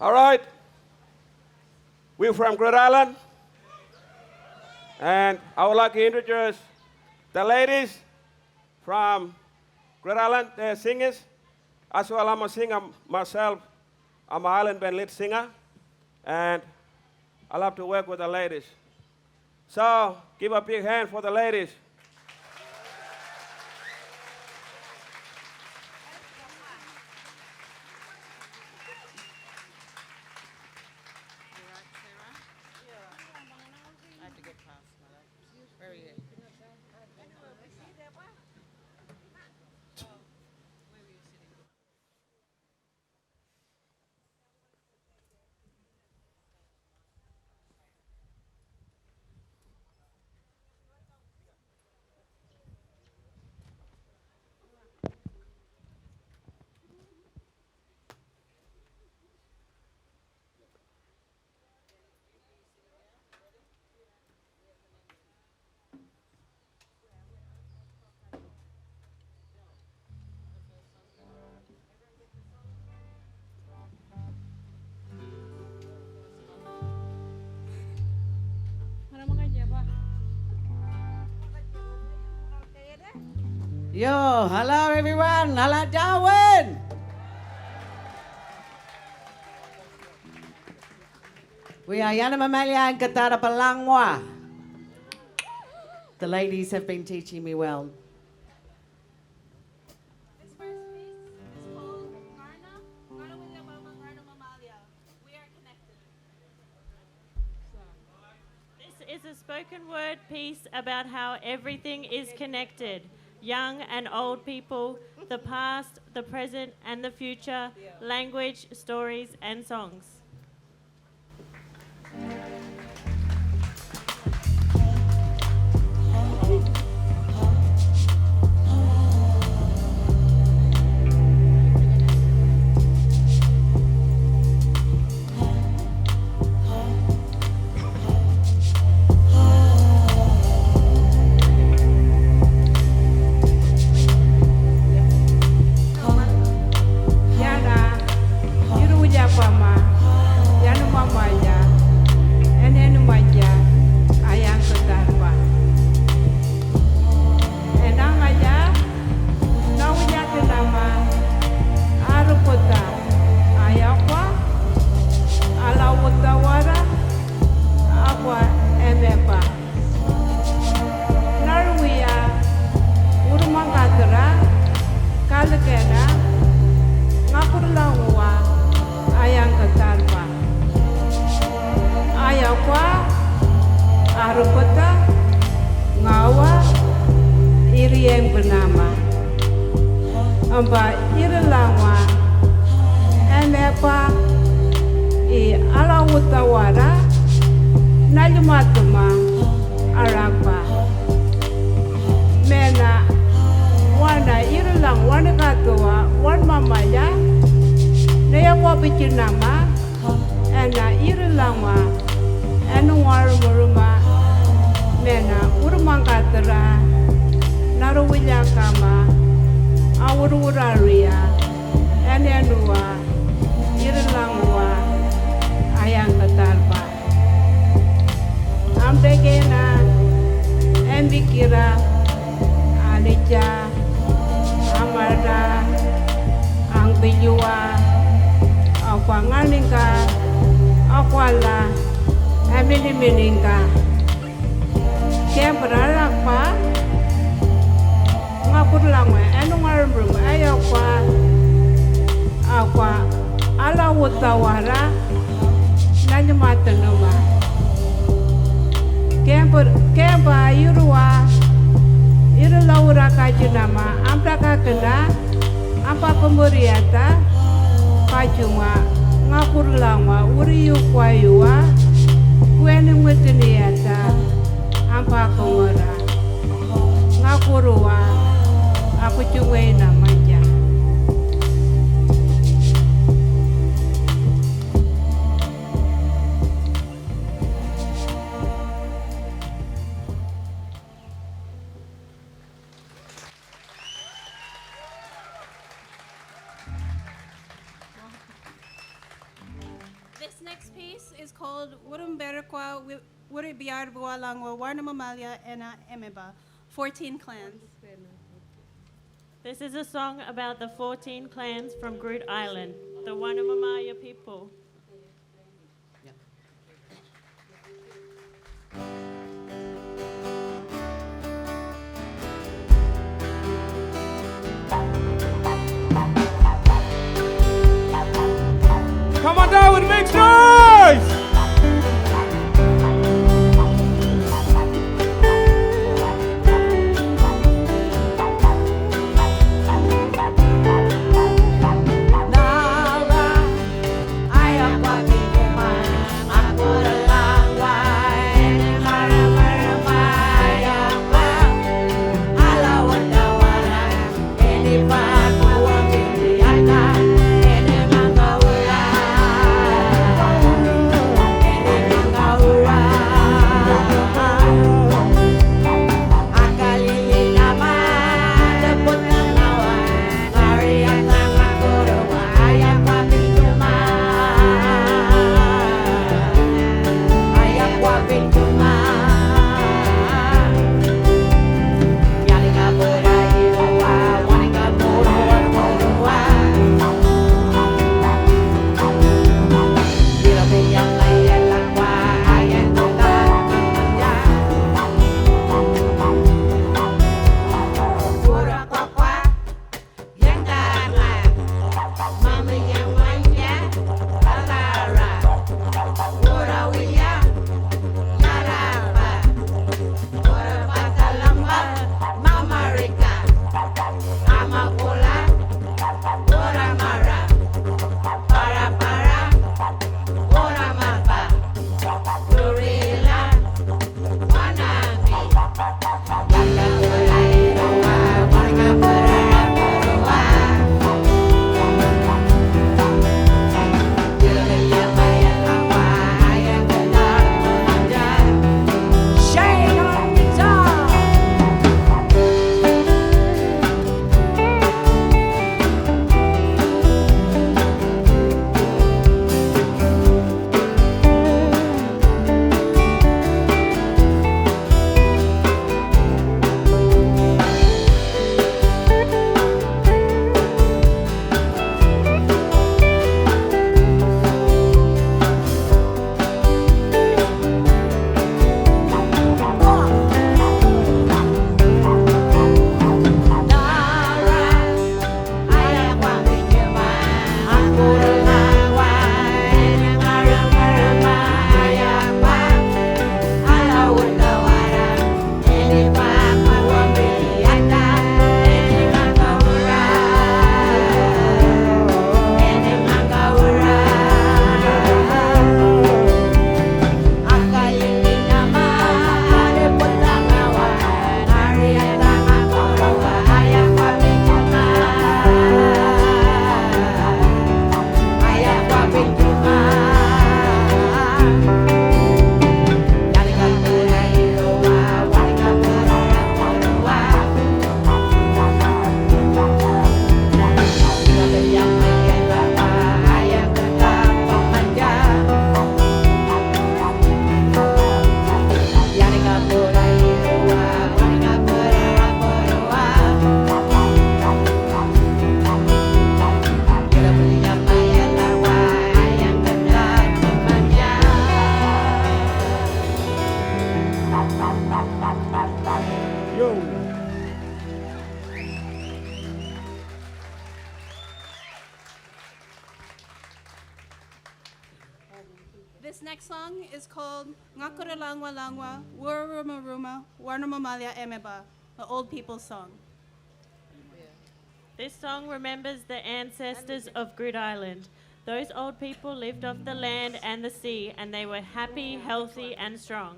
All right. We're from Groote Eylandt. And I would like to introduce the ladies from Groote Eylandt. They're singers. As well, I'm a singer myself. I'm an island band lead singer. And I love to work with the ladies. So give a big hand for the ladies. Yo, hello everyone. Hello Darwin. We are Yarnumamalya Ayangkidarrba-langwa. The ladies have been teaching me well. This first piece is called Karna. is a spoken word piece about how everything is connected. Young and old people, the past, the present, and the future, language, stories, and songs. Yarnumamalya Anindilyakwa Ayangkidarrba Enangaya Nawuyatinama Arupota Ayakwa Alawutawara Akwa Emepa Narwiya Warnumamalya Kalkena Ngakurlangwa Ayangkidarrba Ayakwa Arupota Ngawa Iriyeng bernama Amba Irlangwa Emepa I Alawutawara Nalumatuma Arakpa Mena Wana Irlang Wana Katoa Warnumamalya Nayakwa Bichinama Ena Irlangwa Enu Warumuruma Mena Urumangkatara Naruwilyakama Awururaria Enenua Irlangwa Ayangkidarrba Ambegena Embikira Alija Amarda Angbinyua Akwangalinga Akwala Aminiminga Kembralakpa Ngakurlangwa Enungarumrum Ayakwa Akwa Alawutawara Nalumatanuma Kemba Yurua Irulaura Kajunama Ampraka Kena Ampa Pemberiata Kajuma Ngakurlangwa Uriyukwayua Kueni Mutiniata Ampa Kongora Ngakurua Aku cungwei namanya This next piece is called Warnumamalya Warnumamalya Ayangkidarrba-langwa 14 clans. This is a song about the 14 clans from Groote Island, the Warnumamalya people. Come on, Darwin, make noise! Ayangkidarrba This next song is called Langwa Warnumamalya Ayangkidarrba-langwa, the old people's song. This song remembers the ancestors of Groote Eylandt. Those old people lived off the land and the sea, and they were happy, healthy, and strong.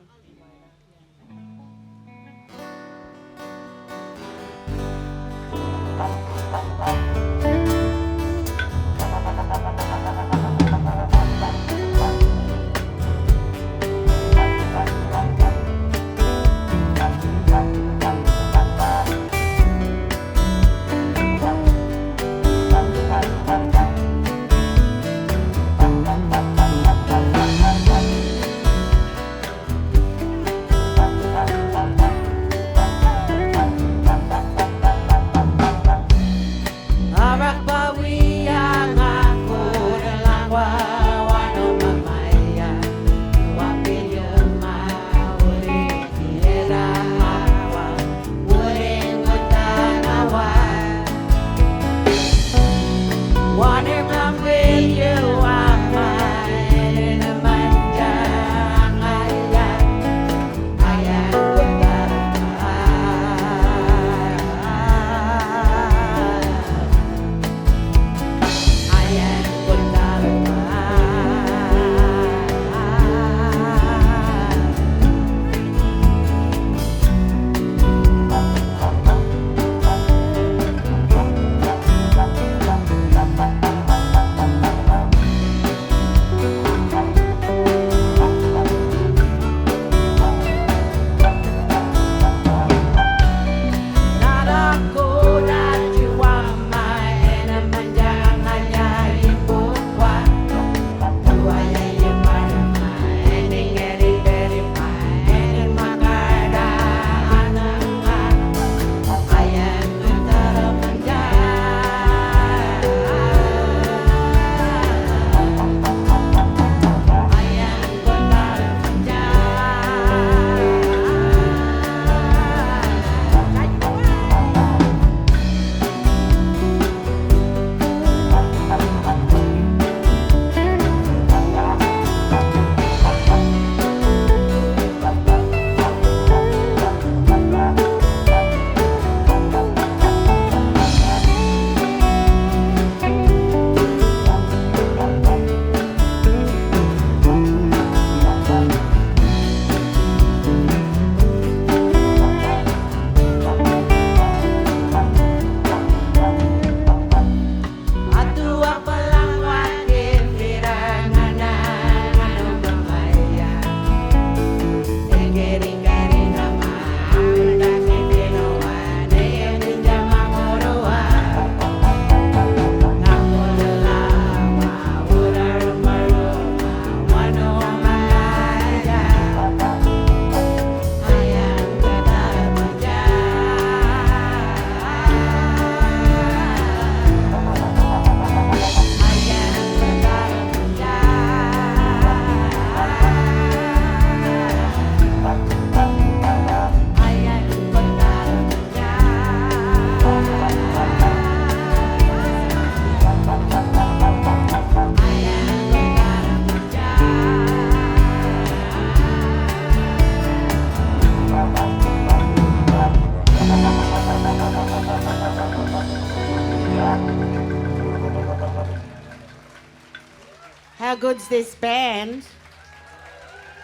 How good's this band?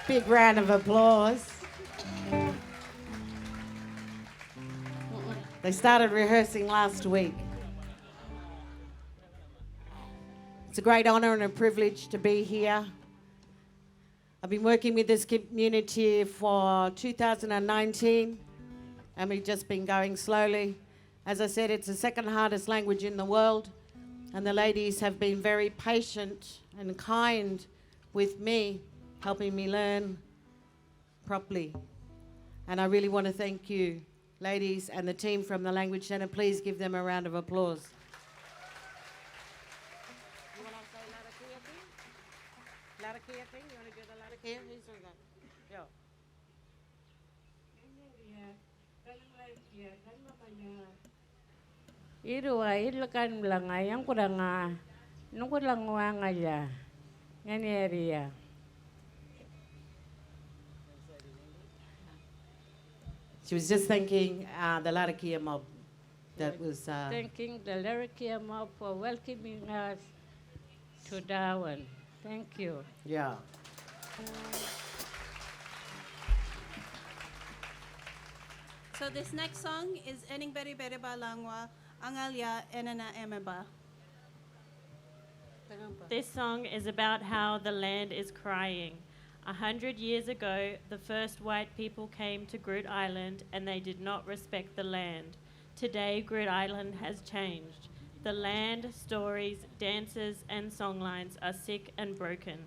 Big round of applause. They started rehearsing last week. It's a great honour and a privilege to be here. I've been working with this community for 2019, and we've just been going slowly. As I said, it's the second hardest language in the world, and the ladies have been very patient and kind with me, helping me learn properly. And I really want to thank you, ladies, and the team from the Language Centre. Please give them a round of applause. You want to say Larakia thing? Larakia thing? You want to do the Larakia? Who's doing that? Yeah. Irua ilkan belanga yang kurang nunggu langwa ngaja ngani area She was just thanking the Larakia mob that was... Thanking the Larakia mob for welcoming us to Darwin. Thank you. yeah. So this next song is Anindilyakwa Angalya Enana Emeba. This song is about how the land is crying. 100 years ago, the first white people came to Groote Island and they did not respect the land. Today, Groote Island has changed. The land, stories, dances, and songlines are sick and broken.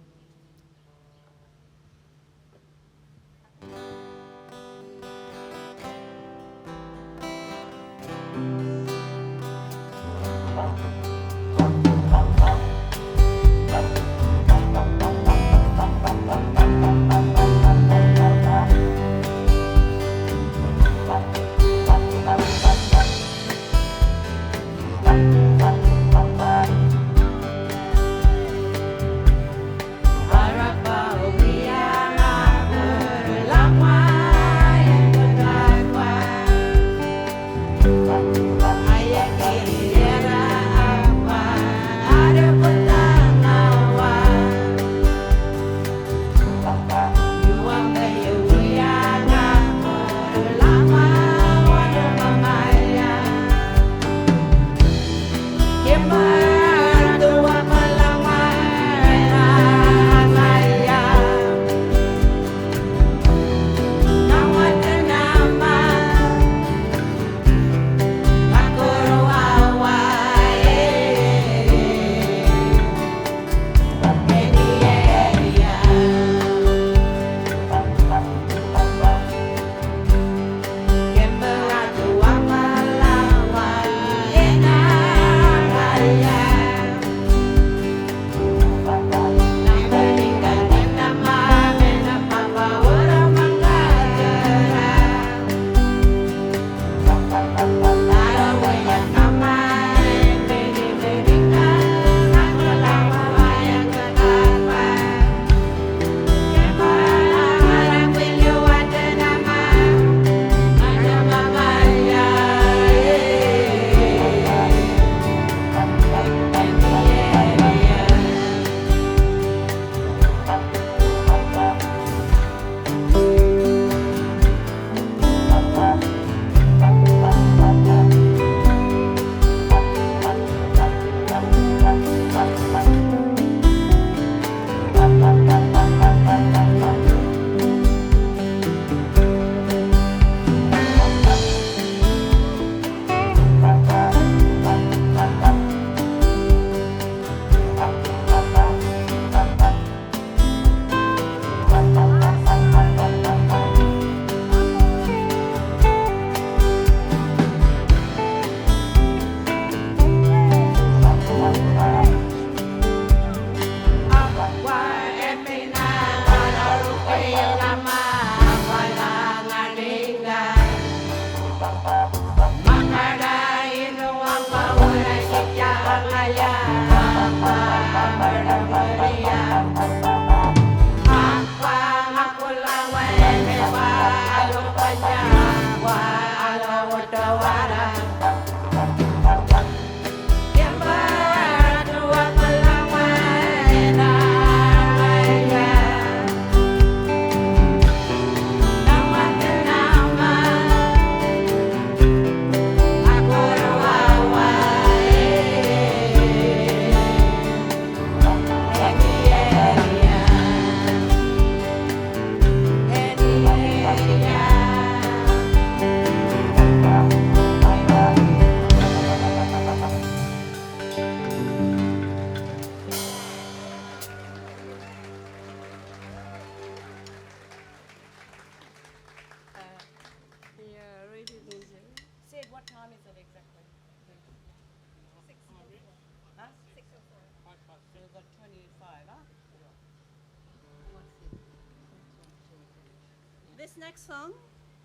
This next song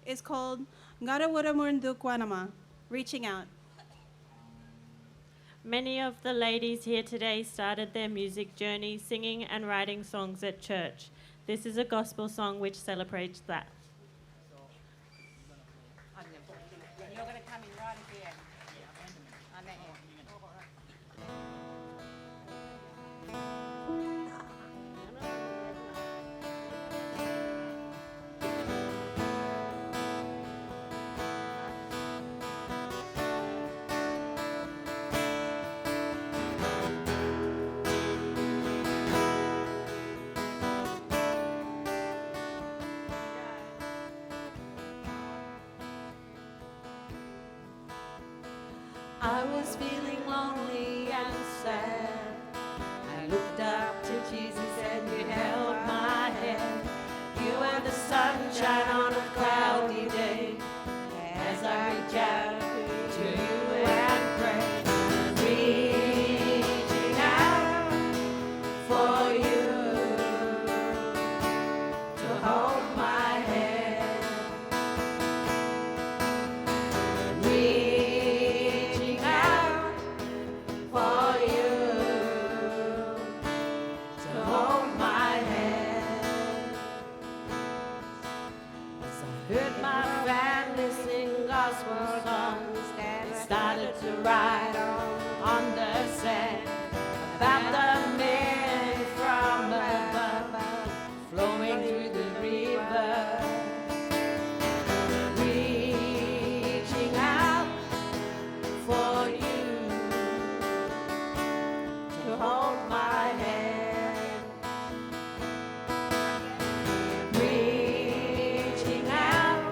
is called Warnumamalya, Reaching Out. Many of the ladies here today started their music journey singing and writing songs at church. This is a gospel song which celebrates that. was feeling lonely and sad, I looked up to Jesus and you held my hand. You were the sunshine on a cloudy day, as I reach out to you and pray, reaching out for you to hold my hand, reaching out for you to hold my hand. As I heard my family sing gospel songs and started to write on the sand about the men from above flowing through the river, reaching out for you to hold my hand, reaching out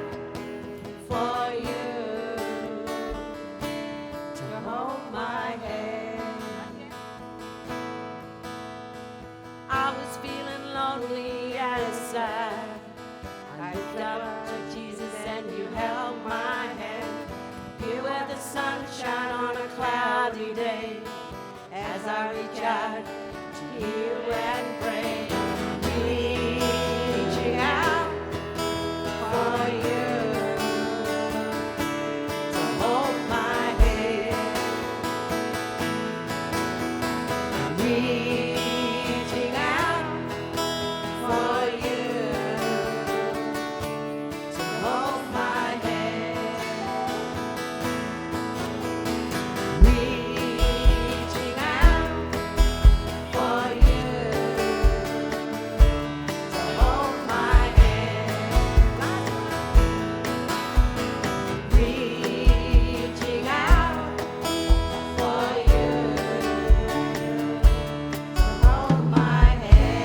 for you to hold my hand. I was feeling lonely and sad. I looked up to Jesus and you held my hand. You were the sunshine on a cloudy day, as I reach out to you and pray, reaching out for you to hold my hand, reaching out for you to hold my hand, reaching out for you to hold my hand, reaching out for you to hold my hand.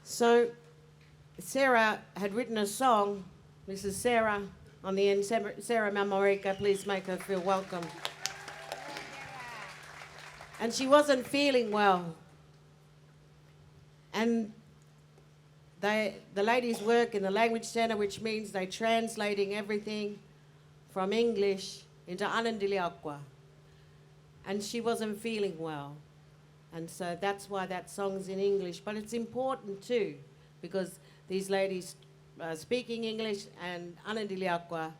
So, Sarah had written a song. This is Sarah on the end. Sarah Mamarika, please make her feel welcome. And she wasn't feeling well. And the ladies work in the language center, which means they're translating everything from English into Anindilyakwa. And she wasn't feeling well. And so that's why that song's in English. But it's important too, because these ladies are speaking English and Anindilyakwa.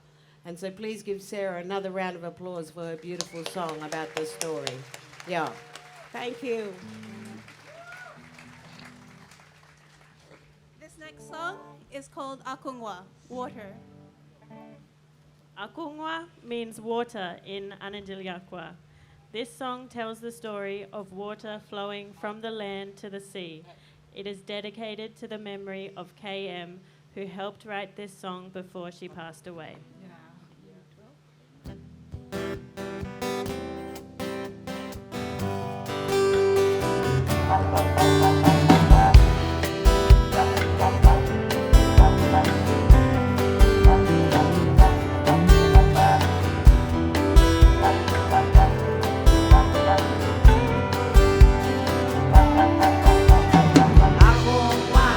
And so please give Sarah another round of applause for her beautiful song about this story. Yeah. Thank you. This next song is called Akungwa, water. Akungwa means water in Anindilyakwa. This song tells the story of water flowing from the land to the sea. It is dedicated to the memory of KM, who helped write this song before she passed away. Akungwa,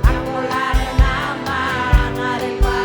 akulare nama ngarekwa.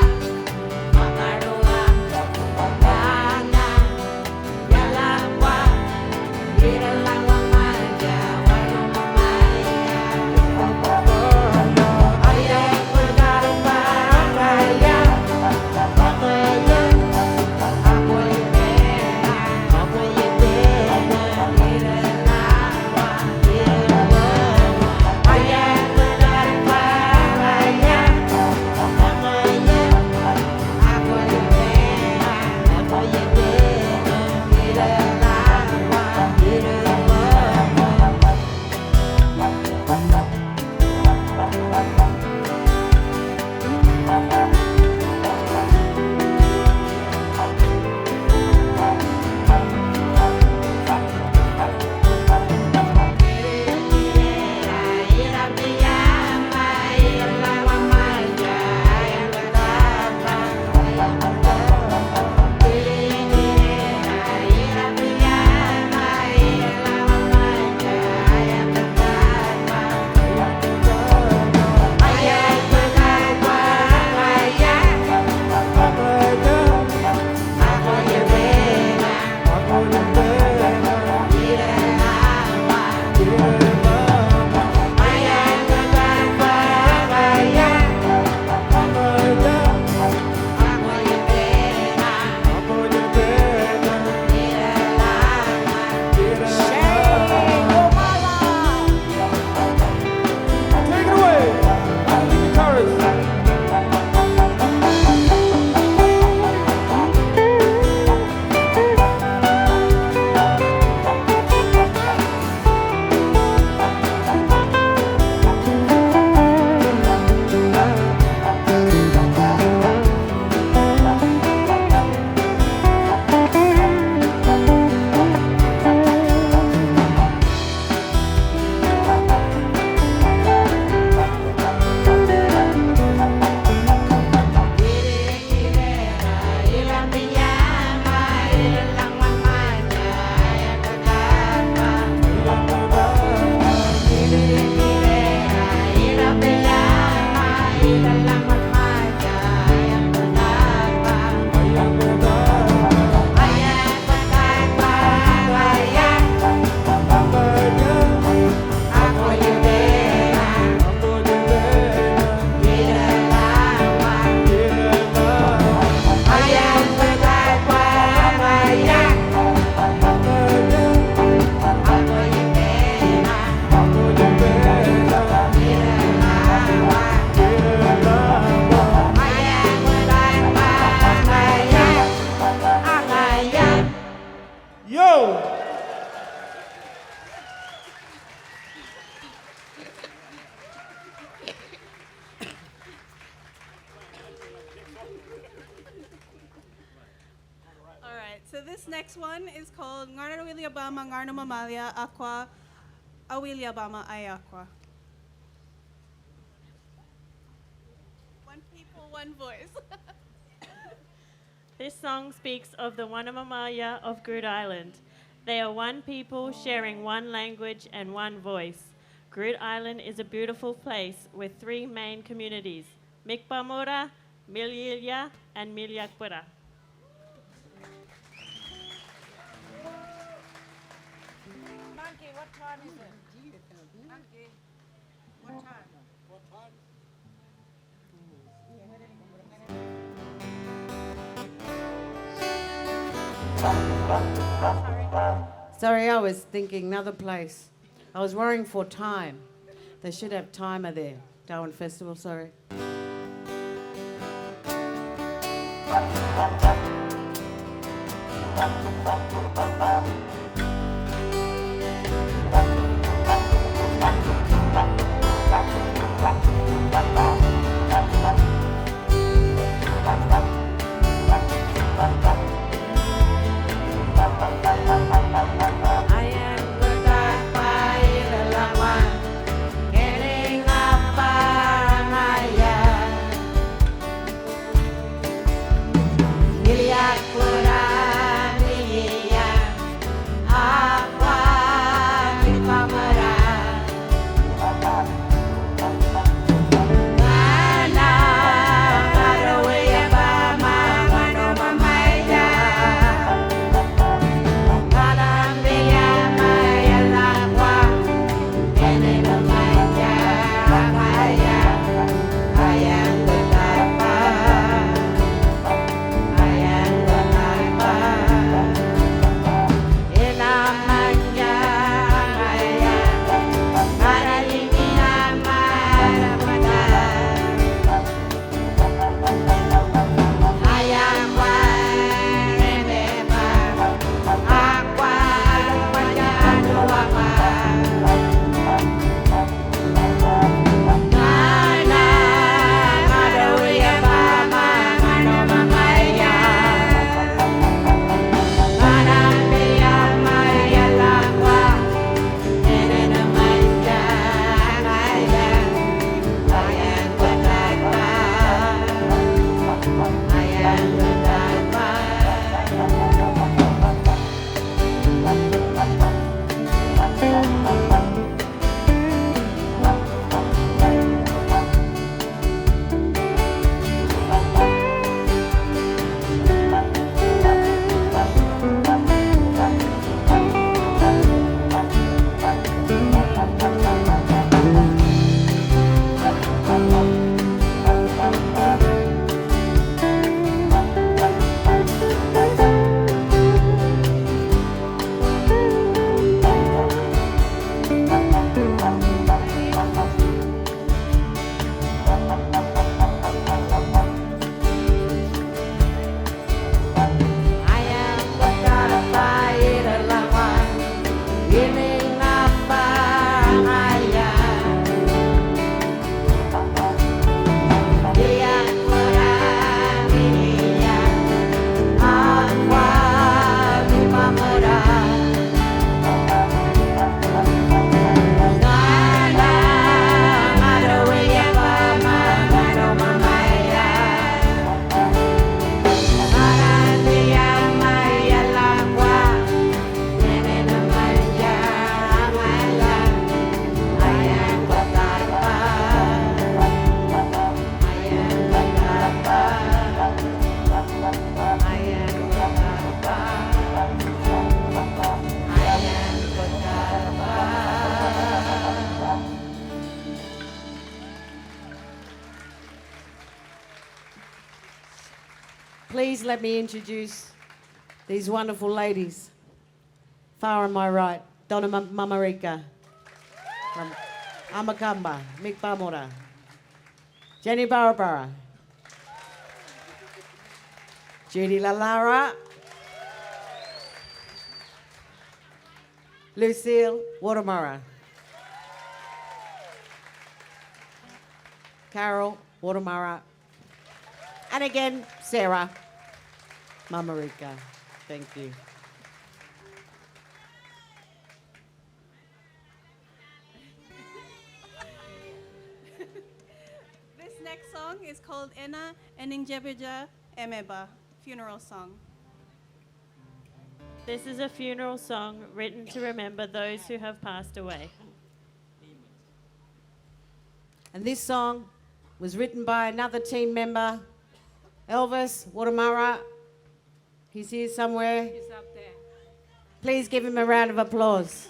Yarnumamalya Ayangkidarrba-langwa. Ayangkidarrba-langwa. Aku yudena Ayangkidarrba-langwa. Ayangkidarrba-langwa. Aku yudena Yo! All right, so this next one is called Warnumamalya Ayangkidarrba-langwa. One people, one voice. This song speaks of the Warnumamalya of Groote Eylandt. They are one people sharing one language and one voice. Groote Eylandt is a beautiful place with three main communities, Mikpamura, Milyilya, and Milyakwa. Monkey, what time is it? Monkey, what time? Sorry, I was thinking another place. I was worrying for time. They should have timer there. Darwin Festival, sorry. Ayangkidarrba-langwa. Kering apa raya. Milyakwa, Milyilya, apa please let me introduce these wonderful ladies. Far on my right, Donna Mamarika from Amakamba, Mikpamora. Jenny Barabara. Judy Lalara. Lucille Watermara. Carol Watermara. And again, Sarah Mamarika. Thank you. This next song is called Anindilyakwa, funeral song. This is a funeral song written to remember those who have passed away. And this song was written by another team member, Elvis Watermara. He's here somewhere. He's up there. Please give him a round of applause.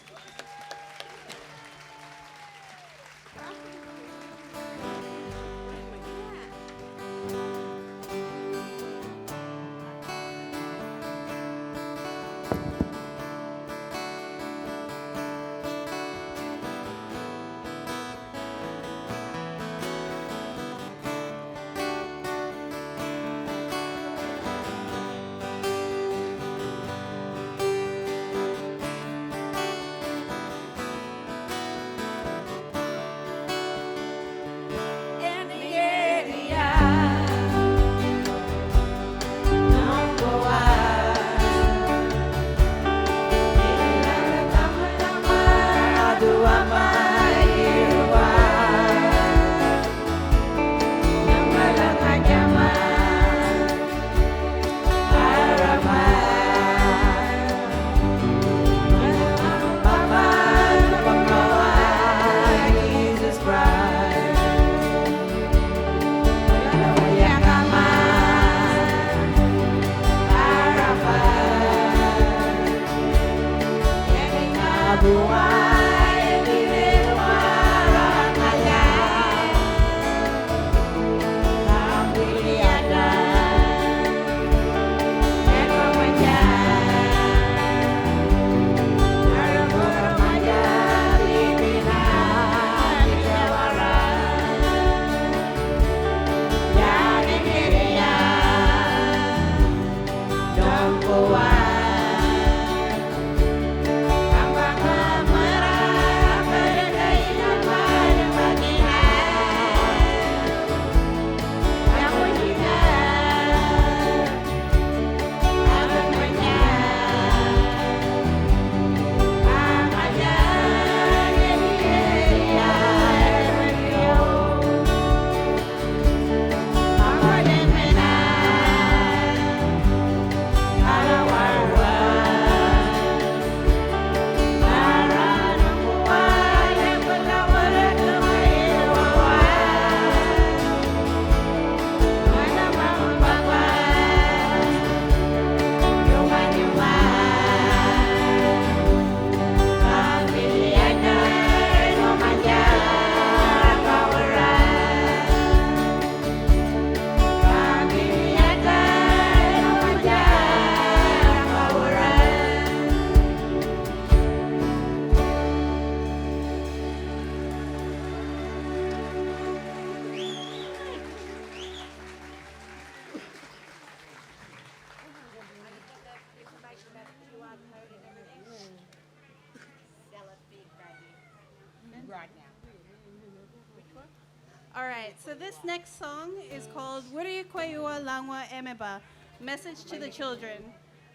All right, so this next song is called Warnumamalya, Message to the Children.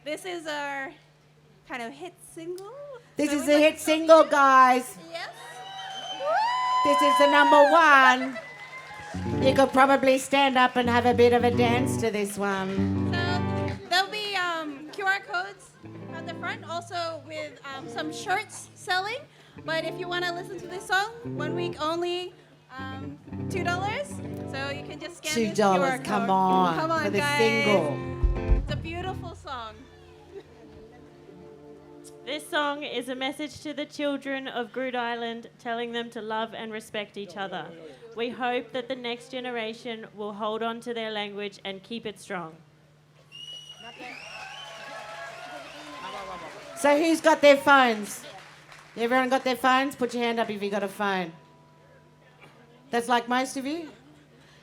This is our kind of hit single. This So is we'd a like hit to- single, guys. Yes. This is the number one. You could probably stand up and have a bit of a dance to this one. So there'll be QR codes at the front, also with some shirts selling. But if you want to listen to this song, 1 week only, $2. So you can just scan this QR $2, code. come on, Come on, for the guys. single. It's a beautiful song. This song is a message to the children of Groote Eylandt, telling them to love and respect each other. We hope that the next generation will hold on to their language and keep it strong. So who's got their phones? Everyone got their phones? Put your hand up if you got a phone. That's like most of you?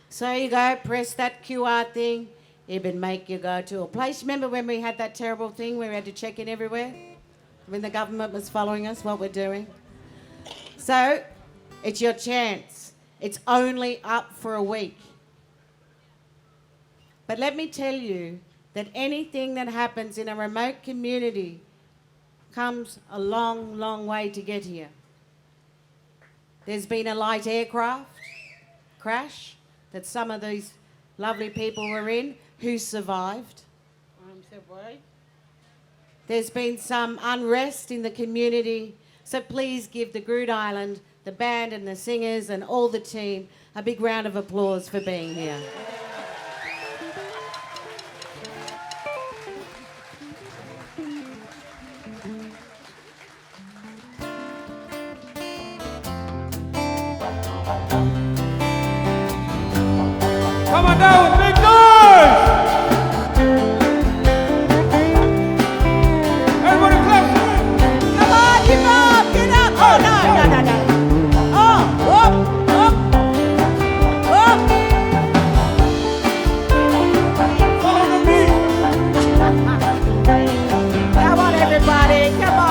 So you go, press that QR thing. It would make you go to a place. Remember when we had that terrible thing where we had to check in everywhere? When the government was following us, what we're doing? So it's your chance. It's only up for a week. But let me tell you that anything that happens in a remote community comes a long, long way to get here. There's been a light aircraft crash that some of these lovely people were in who survived. There's been some unrest in the community, so please give the Groote Eylandt, the band and the singers and all the team a big round of applause for being here. Come on down, big noise! Everybody clap! Come on, get up, get up! Oh, no. Oh, up. Follow the beat! Come on, everybody, come on!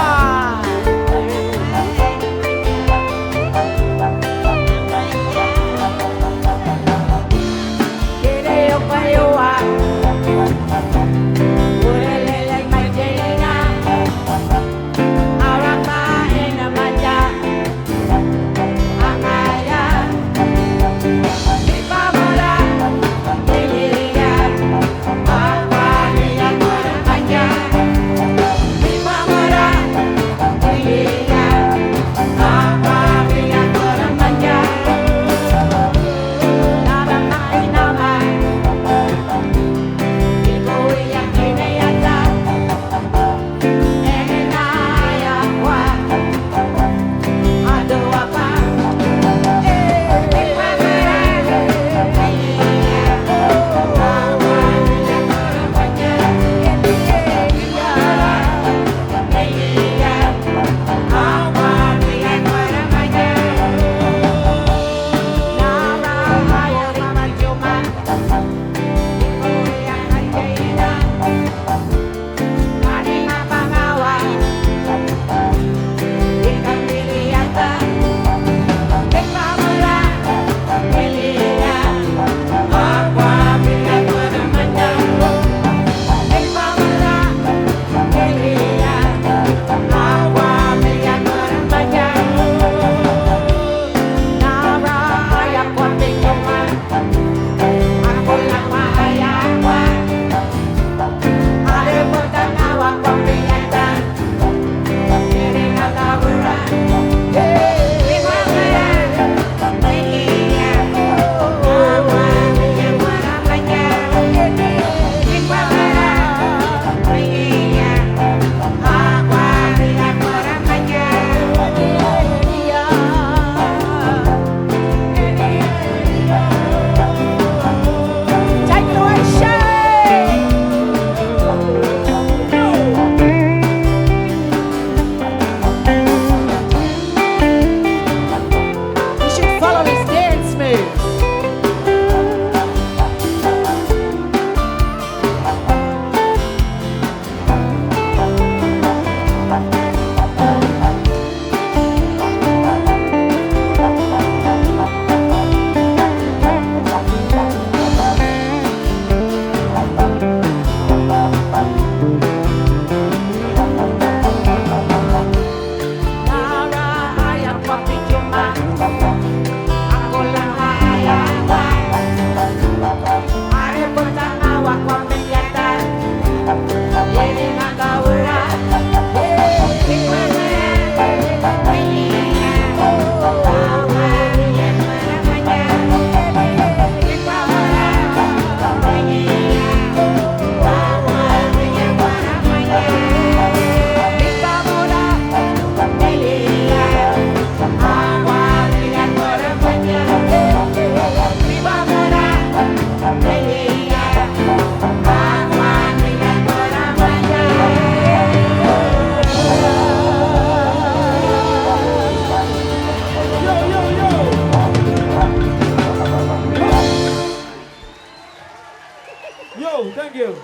Joe, thank you.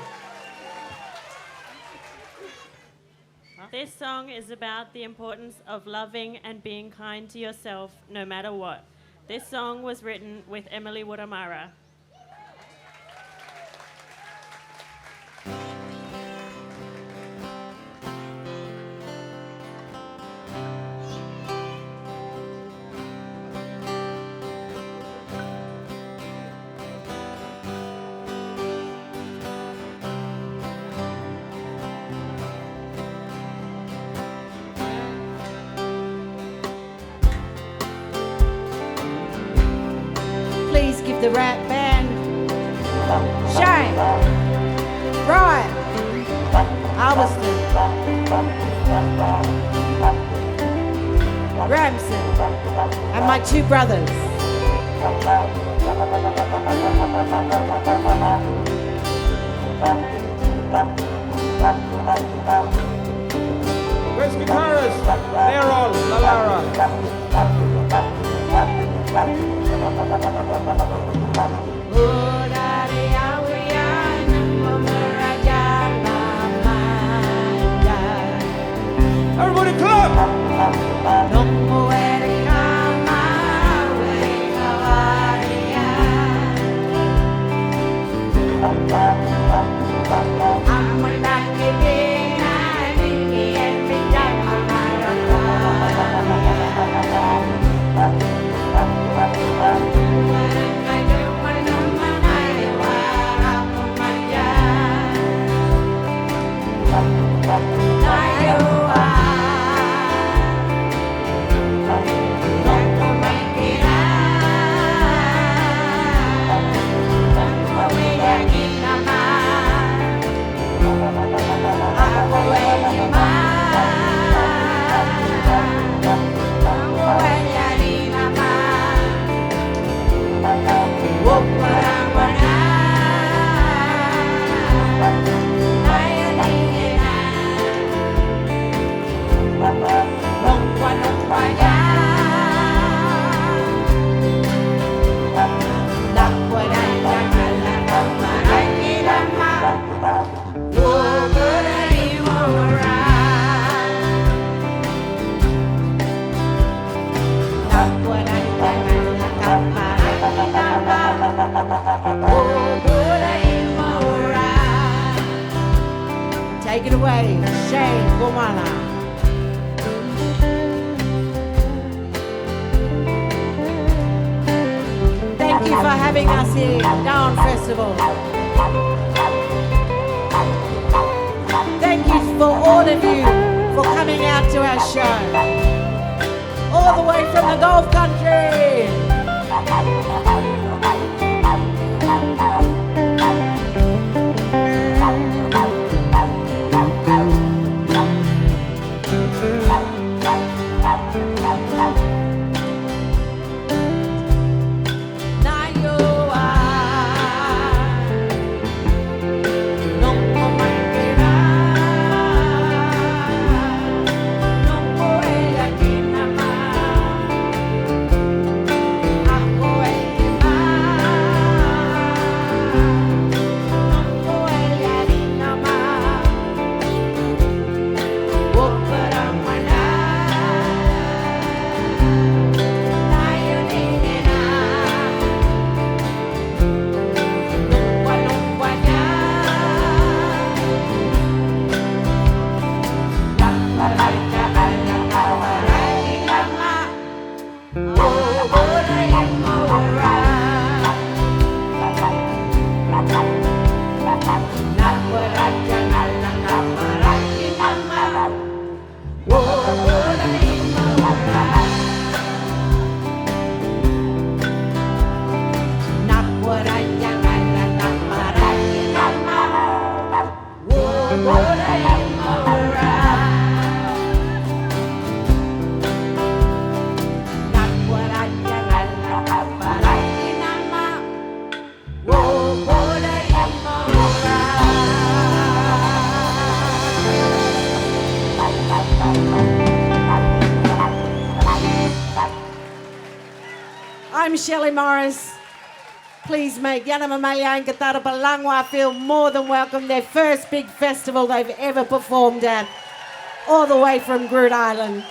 This song is about the importance of loving and being kind to yourself no matter what. This song was written with Emily Wuramara. Please give the rap band Shane, Brian, Alveston, Ramson, and my two brothers. Bass guitarist, Errol Lalara. Everybody clap! Take it away, Shane Gomana. Thank you for having us here, Down Festival. Thank you for all of you for coming out to our show. All the way from the Gulf Country. I'm Shellie Morris. please make Yarnumamalya Ayangkidarrba-langwa feel more than welcome. Their first big festival they've ever performed at, all the way from Groote Island.